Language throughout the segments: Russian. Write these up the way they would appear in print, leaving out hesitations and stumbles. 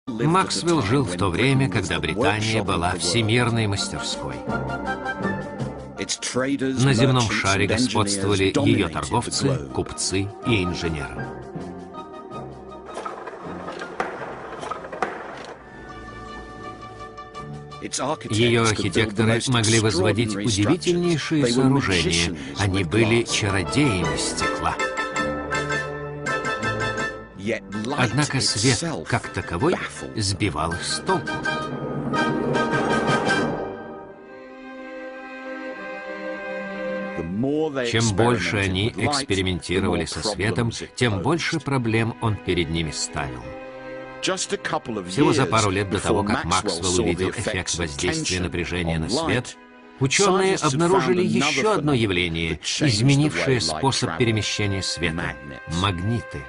Максвелл жил в то время, когда Британия была всемирной мастерской. На земном шаре господствовали ее торговцы, купцы и инженеры. Ее архитекторы могли возводить удивительнейшие сооружения. Они были чародеями стекла. Однако свет, как таковой, сбивал их с толку. Чем больше они экспериментировали со светом, тем больше проблем он перед ними ставил. Всего за пару лет до того, как Максвелл увидел эффект воздействия напряжения на свет, ученые обнаружили еще одно явление, изменившее способ перемещения света — магниты.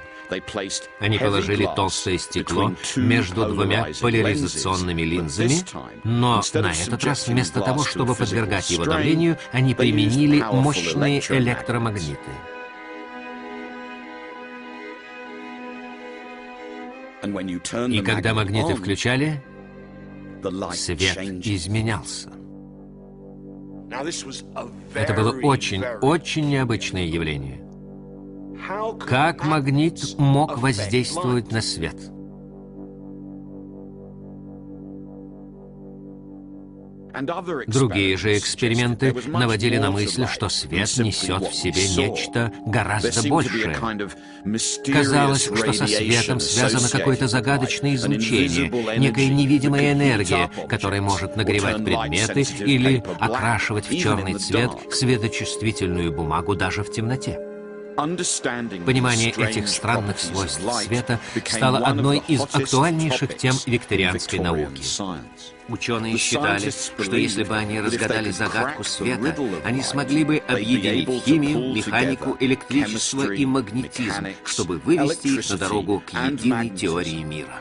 Они положили толстое стекло между двумя поляризационными линзами, но на этот раз вместо того, чтобы подвергать его давлению, они применили мощные электромагниты. И когда магниты включали, свет изменялся. Это было очень необычное явление. Как магнит мог воздействовать на свет? Другие же эксперименты наводили на мысль, что свет несет в себе нечто гораздо большее. Казалось, что со светом связано какое-то загадочное излучение, некая невидимая энергия, которая может нагревать предметы или окрашивать в черный цвет светочувствительную бумагу даже в темноте. Понимание этих странных свойств света стало одной из актуальнейших тем викторианской науки. Ученые считали, что если бы они разгадали загадку света, они смогли бы объединить химию, механику, электричество и магнетизм, чтобы вывести их на дорогу к единой теории мира.